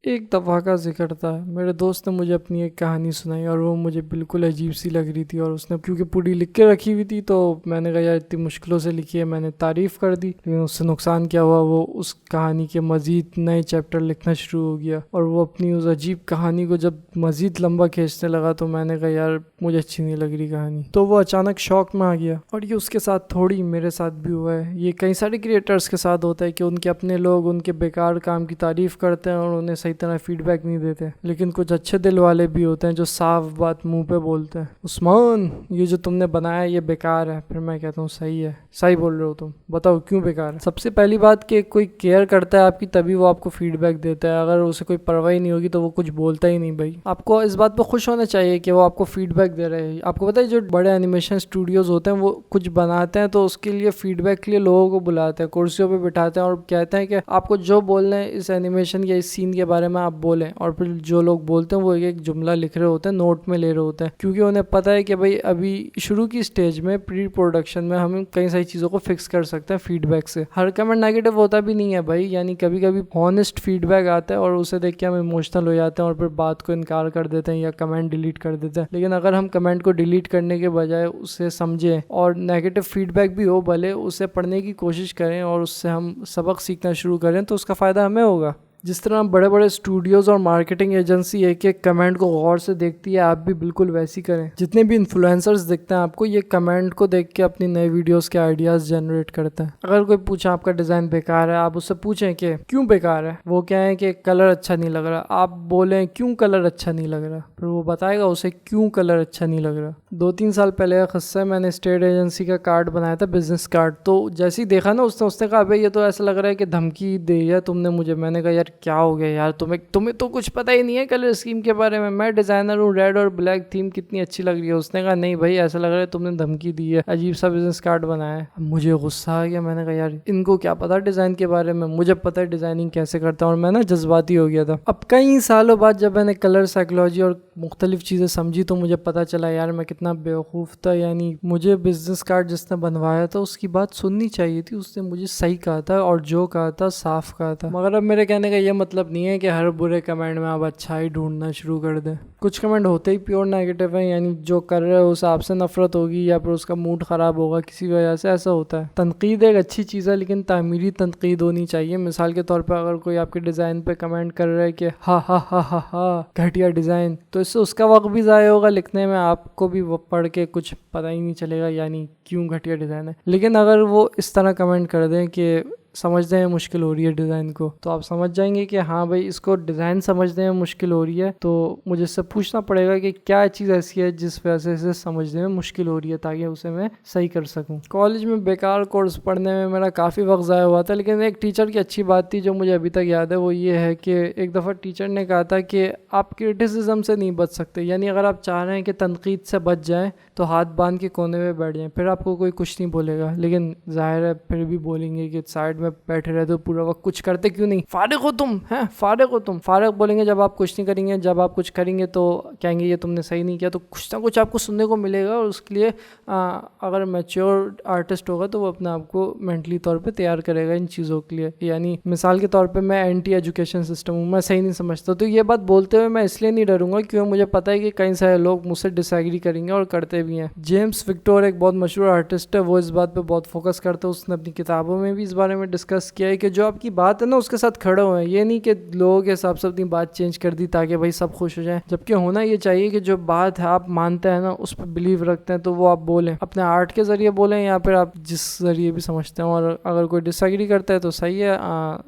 एक दफ़ा का ज़िक्र था, मेरे दोस्त ने मुझे अपनी एक कहानी सुनाई और वो मुझे बिल्कुल अजीब सी लग रही थी। और उसने क्योंकि पूरी लिख के रखी हुई थी तो मैंने कहा यार इतनी मुश्किलों से लिखी है, मैंने तारीफ़ कर दी। लेकिन उससे नुकसान क्या हुआ, वो उस कहानी के मज़ीद नए चैप्टर लिखना शुरू हो गया। और वो अपनी उस अजीब कहानी को जब मज़ीद लंबा खींचने लगा तो मैंने कहा यार मुझे अच्छी नहीं लग रही कहानी। तो वो अचानक शौक में आ गया। और ये उसके साथ थोड़ी मेरे साथ भी हुआ है, ये कई सारे क्रिएटर्स के साथ होता है कि उनके अपने लोग उनके बेकार काम की तारीफ़ करते हैं और उन्हें सही तरह फीडबैक नहीं देते। लेकिन कुछ अच्छे दिल वाले भी होते हैं जो साफ बात मुंह पे बोलते हैं, उस्मान ये जो तुमने बनाया ये बेकार है। फिर मैं कहता हूँ सही है, सही बोल रहे हो तुम, बताओ क्यों बेकार है। सबसे पहली बात कि कोई केयर करता है आपकी तभी वो आपको फीडबैक देता है, अगर उसे कोई परवाह ही नहीं होगी तो वो कुछ बोलता ही नहीं। भाई आपको इस बात पर खुश होना चाहिए कि वो आपको फीडबैक दे रहे हैं। आपको पता है जो बड़े एनिमेशन स्टूडियोज होते हैं वो कुछ बनाते हैं तो उसके लिए फीडबैक के लिए लोगों को बुलाते हैं, कुर्सियों पे बिठाते हैं और कहते हैं कि आपको जो बोलना है इस एनिमेशन या इस सीन के बारे में आप बोलें। और फिर जो लोग बोलते हैं वो एक एक जुमला लिख रहे होते हैं, नोट में ले रहे होते हैं, क्योंकि उन्हें पता है कि भाई अभी शुरू की स्टेज में प्री प्रोडक्शन में हम कई सारी चीज़ों को फिक्स कर सकते हैं फीडबैक से। हर कमेंट नेगेटिव होता भी नहीं है भाई, यानी कभी कभी हॉनेस्ट फीडबैक आता है और उसे देख के हम इमोशनल हो जाते हैं और फिर बात को इनकार कर देते हैं या कमेंट डिलीट कर देते हैं। लेकिन अगर हम कमेंट को डिलीट करने के बजाय उसे समझें और नेगेटिव फीडबैक भी हो भले, उसे पढ़ने की कोशिश करें और उससे हम सबक सीखना शुरू करें तो उसका फ़ायदा हमें होगा। जिस तरह बड़े बड़े स्टूडियोज़ और मार्केटिंग एजेंसी एक एक कमेंट को गौर से देखती है, आप भी बिल्कुल वैसी करें। जितने भी इन्फ्लुएंसर्स दिखते हैं आपको, ये कमेंट को देख के अपनी नए वीडियोस के आइडियाज़ जनरेट करते हैं। अगर कोई पूछे आपका डिज़ाइन बेकार है, आप उससे पूछें कि क्यों बेकार है। वो क्या है कि कलर अच्छा नहीं लग रहा, आप बोलें क्यों कलर अच्छा नहीं लग रहा, फिर वो बताएगा उसे क्यों कलर अच्छा नहीं लग रहा। 2-3 साल पहले का किस्सा है, मैंने स्टेट एजेंसी का कार्ड बनाया था, बिजनेस कार्ड। तो जैसे ही देखा ना उसने कहा भाई ये तो ऐसा लग रहा है कि धमकी दे है तुमने मुझे। मैंने कहा यार क्या हो गया यार, तुम्हें तो कुछ पता ही नहीं है कलर स्कीम के बारे में, मैं डिज़ाइनर हूँ, रेड और ब्लैक थीम कितनी अच्छी लग रही है। उसने कहा नहीं भाई ऐसा लग रहा है तुमने धमकी दी है, अजीब सा बिजनेस कार्ड बनाया है। मुझे गुस्सा आ गया, मैंने कहा यार इनको क्या पता डिज़ाइन के बारे में, मुझे पता है डिज़ाइनिंग कैसे करता हूँ। और मैं ना जज्बाती हो गया था। अब कई सालों बाद जब मैंने कलर साइकोलॉजी और मुख्तलिफ चीज़ें समझी तो मुझे पता चला यार मैं कितना बेवकूफ़ था। यानी मुझे बिजनेस कार्ड जिसने बनवाया था उसकी बात सुननी चाहिए थी, उसने मुझे सही कहा था और जो कहा था साफ कहा था। मगर अब मेरे कहने का ये मतलब नहीं है कि हर बुरे कमेंट में आप अच्छाई ढूंढना शुरू कर दें। कुछ कमेंट होते ही प्योर नेगेटिव हैं, यानी जो कर रहे हो उसे आपसे नफरत होगी या फिर उसका मूड ख़राब होगा किसी वजह से, ऐसा होता है। तनकीद एक अच्छी चीज़ है लेकिन तामीरी तनकीद होनी चाहिए। मिसाल के तौर पर अगर कोई आपके डिज़ाइन पे कमेंट कर रहा है कि हा हा हा हा हा घटिया डिज़ाइन, तो इससे उसका वक्त भी ज़ाया होगा लिखने में, आपको भी वो पढ़ के कुछ पता ही नहीं चलेगा यानी क्यों घटिया डिज़ाइन है। लेकिन अगर वो इस तरह कमेंट कर दें कि समझने में मुश्किल हो रही है डिज़ाइन को, तो आप समझ जाएंगे कि हाँ भाई इसको डिज़ाइन समझने में मुश्किल हो रही है, तो मुझे इससे पूछना पड़ेगा कि क्या चीज़ ऐसी है जिस वजह से इसे समझने में मुश्किल हो रही है ताकि उसे मैं सही कर सकूँ। कॉलेज में बेकार कोर्स पढ़ने में मेरा काफ़ी वक्त ज़ाया हुआ था, लेकिन एक टीचर की अच्छी बात थी जो मुझे अभी तक याद है, वो ये है कि एक दफ़ा टीचर ने कहा था कि आप क्रिटिसिज्म से नहीं बच सकते। यानी अगर आप चाह रहे हैं कि तनकीद से बच जाएँ तो हाथ बांध के कोने में बैठ जाएँ, फिर आपको कोई कुछ नहीं बोलेगा। लेकिन जाहिर है फिर भी बोलेंगे कि साइड में बैठे रहते हो पूरा वक्त, कुछ करते क्यों नहीं, फारिग हो तुम, हैं फारिग हो तुम। फारिग बोलेंगे जब आप कुछ नहीं करेंगे, जब आप कुछ करेंगे तो कहेंगे ये तुमने सही नहीं किया। तो कुछ ना कुछ आपको सुनने को मिलेगा और उसके लिए अगर मैच्योर आर्टिस्ट होगा तो वो अपने आप को मेंटली तौर पे तैयार करेगा इन चीज़ों के लिए। यानी मिसाल के तौर पे मैं एंटी एजुकेशन सिस्टम हूँ, मैं सही नहीं समझता, तो ये बात बोलते हुए मैं इसलिए नहीं डरूंगा क्योंकि मुझे पता है कि कई सारे लोग मुझसे डिसएग्री करेंगे और करते भी हैं। जेम्स विक्टर एक बहुत मशहूर आर्टिस्ट है, वो इस बात पे बहुत फोकस करता है, उसने अपनी किताबों में भी इस बारे में डिस्कस किया है कि जो आपकी बात है ना उसके साथ खड़े हुए हैं। ये नहीं कि लोगों के हिसाब से अपनी बात चेंज कर दी ताकि भाई सब खुश हो जाएं, जबकि होना ये चाहिए कि जो बात है आप मानते हैं ना उस पर बिलीव रखते हैं तो वो आप बोलें, अपने आर्ट के ज़रिए बोलें या फिर आप जिस ज़रिए भी समझते हैं। और अगर कोई डिसएग्री करता है तो सही है,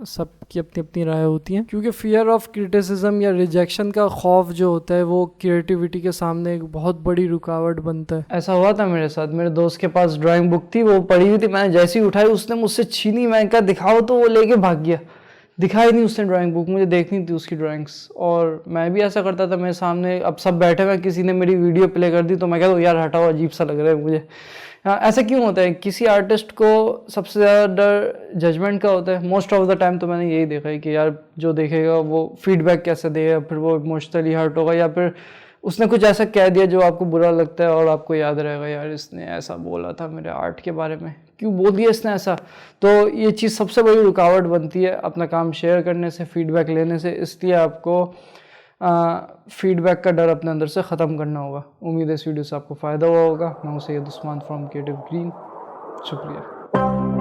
सबकी अपनी अपनी राय होती है। क्योंकि फियर ऑफ क्रिटिसिज्म या रिजेक्शन का खौफ जो होता है वो क्रिएटिविटी के सामने एक बहुत बड़ी रुकावट बनता है। ऐसा हुआ था मेरे साथ, मेरे दोस्त के पास ड्राइंग बुक थी, वो पड़ी हुई थी, मैंने जैसे ही उठाई उसने मुझसे छीनी, मैंने कहा दिखाओ, तो वो लेके भाग गया। दिखाई नहीं उसने ड्राइंग बुक, मुझे देखनी थी उसकी ड्राइंग्स। और मैं भी ऐसा करता था, मेरे सामने अब सब बैठे हुए, किसी ने मेरी वीडियो प्ले कर दी तो मैं कहता हूँ यार हटाओ अजीब सा लग रहा है मुझे। ऐसा क्यों होता है? किसी आर्टिस्ट को सबसे ज़्यादा डर जजमेंट का होता है मोस्ट ऑफ द टाइम। तो मैंने यही देखा है कि यार जो देखेगा वो फीडबैक कैसे देगा, फिर वो इमोशनली हर्ट होगा या फिर उसने कुछ ऐसा कह दिया जो आपको बुरा लगता है और आपको याद रहेगा, यार इसने ऐसा बोला था मेरे आर्ट के बारे में, क्यों बोल दिया इसने ऐसा। तो ये चीज़ सबसे बड़ी रुकावट बनती है अपना काम शेयर करने से, फीडबैक लेने से। इसलिए आपको फीडबैक का डर अपने अंदर से ख़त्म करना होगा। उम्मीद है इस वीडियो से आपको फ़ायदा हुआ होगा। मैं हूं Syed Usman from creative green. शुक्रिया।